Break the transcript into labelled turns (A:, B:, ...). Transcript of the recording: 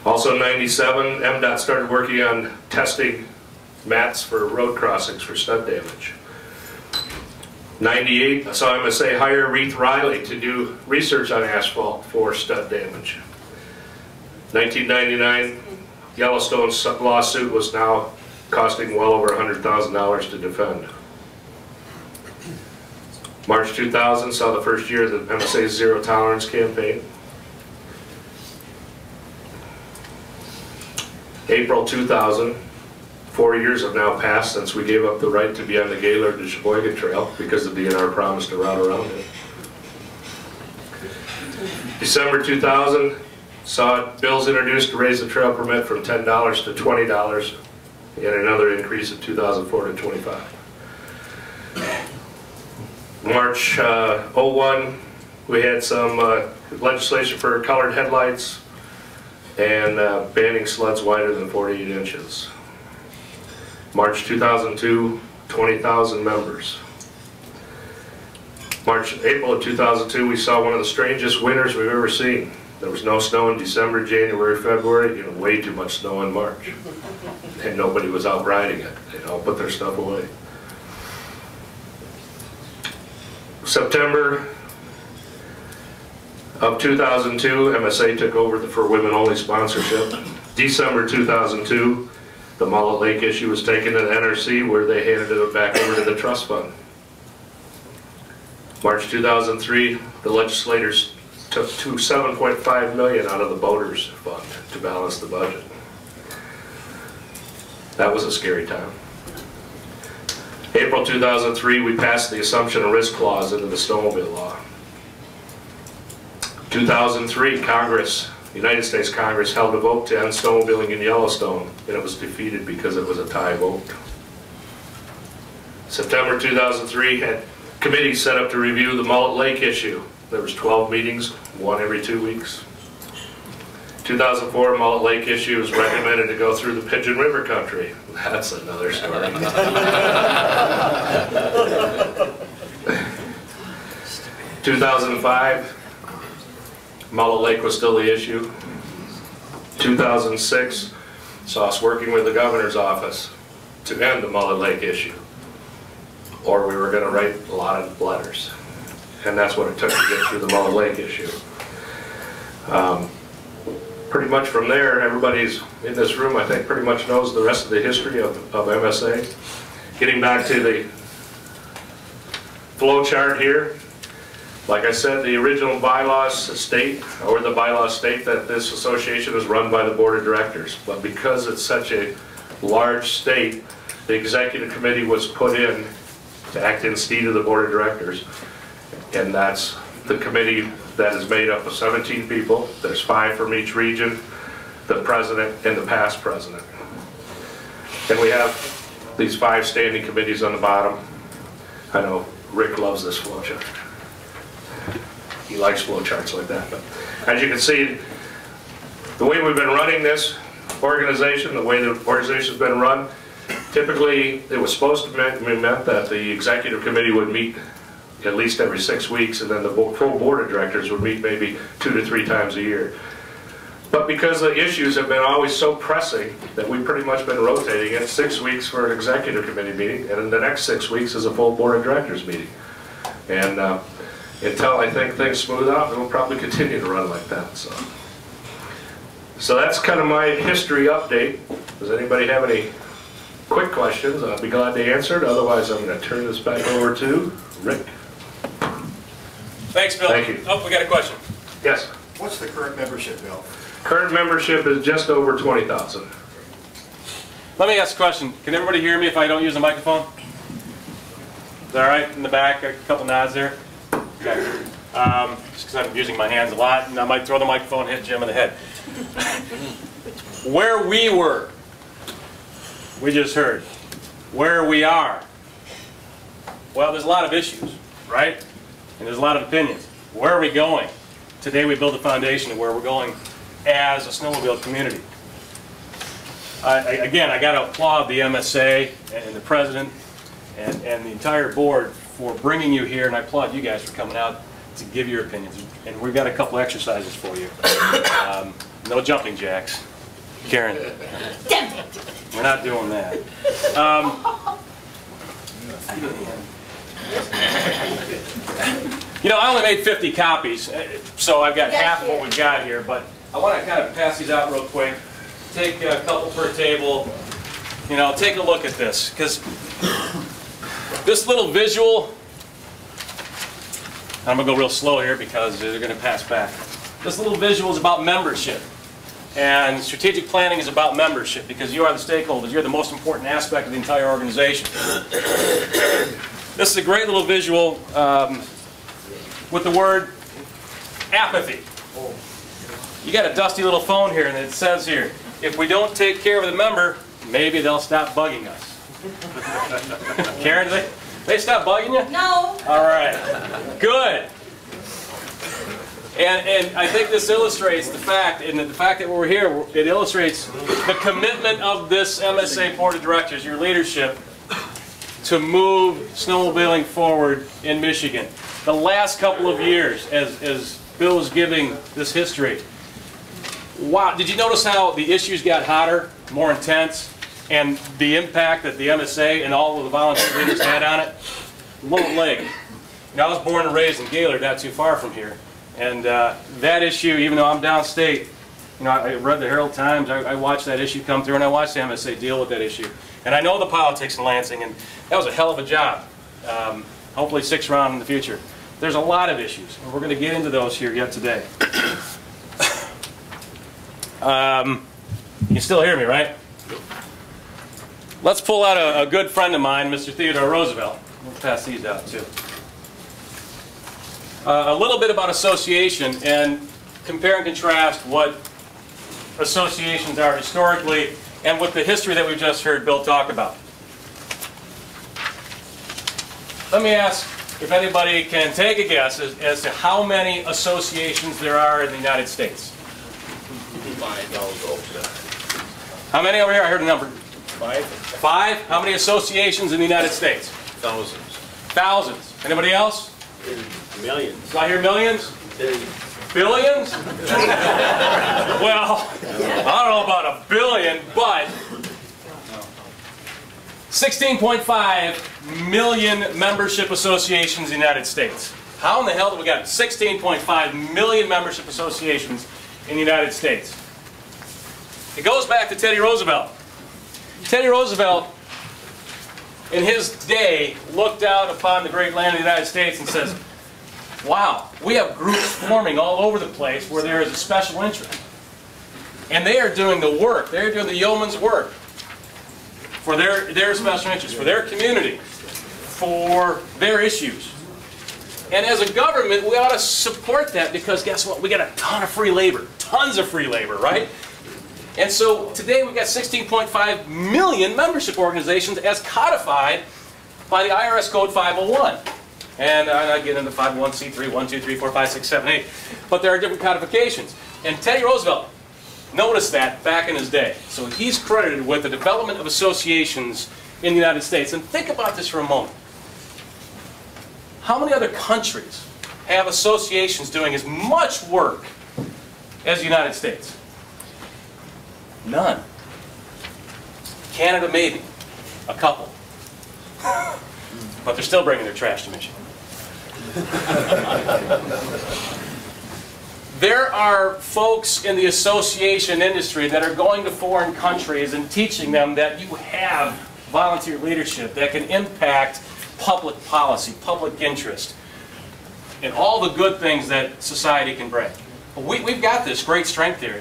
A: Also in '97, MDOT started working on testing mats for road crossings for stud damage. '98, I saw MSA hire Reith Riley to do research on asphalt for stud damage. 1999, Yellowstone's lawsuit was now costing well over $100,000 to defend. March 2000 saw the first year of the MSA's Zero Tolerance campaign. April 2000, 4 years have now passed since we gave up the right to be on the Gaylord to Sheboygan Trail because the DNR promised a route around it. December 2000 saw bills introduced to raise the trail permit from $10 to $20 and another increase in 2004 to $25. March 01, we had some legislation for colored headlights and banning sleds wider than 48 inches. March 2002, 20,000 members. April of 2002, we saw one of the strangest winters we've ever seen. There was no snow in December, January, February, and way too much snow in March. And nobody was out riding it. They all put their stuff away. September of 2002, MSA took over for women-only sponsorship. December 2002, the Mullet Lake issue was taken to the NRC, where they handed it back over to the trust fund. March 2003, the legislators took $7.5 million out of the voters fund to balance the budget. That was a scary time. April 2003, we passed the assumption of risk clause into the snowmobile law. 2003, Congress, United States Congress, held a vote to end snowmobiling in Yellowstone, and it was defeated because it was a tie vote. September 2003, had committees set up to review the Mullet Lake issue. There was 12 meetings, one every 2 weeks. 2004, Mullet Lake issue was recommended to go through the Pigeon River country. That's another story. 2005, Mullet Lake was still the issue. 2006, saw us working with the governor's office to end the Mullet Lake issue. Or we were going to write a lot of letters. And that's what it took to get through the Mullet Lake issue. Pretty much from there, everybody's in this room, I think, pretty much knows the rest of the history of MSA. Getting back to the flow chart here, like I said, the original bylaws state, or the bylaws state, that this association is run by the board of directors. But because it's such a large state, the executive committee was put in to act instead of the board of directors. And that's the committee that is made up of 17 people. There's 5 from each region, the president and the past president. And we have these 5 standing committees on the bottom. I know Rick loves this flow chart. He likes flow charts like that. But as you can see, the way we've been running this organization, the way the organization's been run, typically it was supposed to meant that the executive committee would meet at least every 6 weeks, and then the full board of directors would meet maybe 2 to 3 times a year. But because the issues have been always so pressing that we've pretty much been rotating it, 6 weeks for an executive committee meeting, and in the next 6 weeks is a full board of directors meeting. And until I think things smooth out, it'll probably continue to run like that. So that's kind of my history update. Does anybody have any quick questions? I'll be glad to answer it. Otherwise, I'm going to turn this back over to Rick.
B: Thanks, Bill.
A: Thank you.
B: Oh, we got a question.
A: Yes.
C: What's the current membership, Bill?
A: Current membership is just over 20,000.
B: Let me ask a question. Can everybody hear me if I don't use the microphone? Is that all right? In the back, a couple nods there. Okay. Just because I'm using my hands a lot, and I might throw the microphone and hit Jim in the head. Where we were, we just heard. Where we are. Well, there's a lot of issues, right? And there's a lot of opinions. Where are we going? Today we build the foundation of where we're going as a snowmobile community. Again, I got to applaud the MSA and the president and the entire board for bringing you here, and I applaud you guys for coming out to give your opinions. And we've got a couple exercises for you. No jumping jacks. Karen.
D: Damn it.
B: We're not doing that. You know, I only made 50 copies, so I've got half of what we've got here, but I want to kind of pass these out real quick. Take a couple per table. You know, take a look at this, because this little visual, I'm going to go real slow here because they're going to pass back. This little visual is about membership. And strategic planning is about membership, because you are the stakeholders. You're the most important aspect of the entire organization. This is a great little visual with the word apathy. You got a dusty little phone here, and it says here, if we don't take care of the member, maybe they'll stop bugging us. Karen, they stop bugging you?
D: No.
B: All right. Good. And I think this illustrates the fact, and the fact that we're here, it illustrates the commitment of this MSA Board of Directors, your leadership, to move snowmobiling forward in Michigan. The last couple of years, as Bill was giving this history, wow, did you notice how the issues got hotter, more intense, and the impact that the MSA and all of the volunteer leaders had on it? Low leg. You know, I was born and raised in Gaylord, not too far from here. And that issue, even though I'm downstate, you know, I read the Herald Times, I watched that issue come through, and I watched the MSA deal with that issue. And I know the politics in Lansing, and that was a hell of a job. Hopefully 6th round in the future. There's a lot of issues, and we're going to get into those here yet today. You still hear me, right? Let's pull out a good friend of mine, Mr. Theodore Roosevelt. We'll pass these out, too. A little bit about association, and compare and contrast what associations are historically and with the history that we've just heard Bill talk about. Let me ask if anybody can take a guess as to how many associations there are in the United States.
E: 5.
B: How many over here? I heard a number.
E: 5?
B: 5? How many associations in the United States?
E: Thousands.
B: Thousands. Anybody else?
E: Millions.
B: Do I hear millions? Billions? Well, I don't know about a billion, but 16.5 million membership associations in the United States. How in the hell did we got 16.5 million membership associations in the United States? It goes back to Teddy Roosevelt. Teddy Roosevelt, in his day, looked out upon the great land of the United States and says, wow, we have groups forming all over the place where there is a special interest. And they are doing the work. They're doing the yeoman's work for their special interest, for their community, for their issues. And as a government, we ought to support that, because guess what? We got a ton of free labor. Tons of free labor, right? And so today we've got 16.5 million membership organizations as codified by the IRS Code 501. And I'm not getting into 501c3, 1, 2, 3, 4, 5, 6, 7, 8. But there are different codifications. And Teddy Roosevelt noticed that back in his day. So he's credited with the development of associations in the United States. And think about this for a moment. How many other countries have associations doing as much work as the United States? None. Canada, maybe. A couple. But they're still bringing their trash to Michigan. There are folks in the association industry that are going to foreign countries and teaching them that you have volunteer leadership that can impact public policy, public interest, and all the good things that society can bring. We've got this great strength here.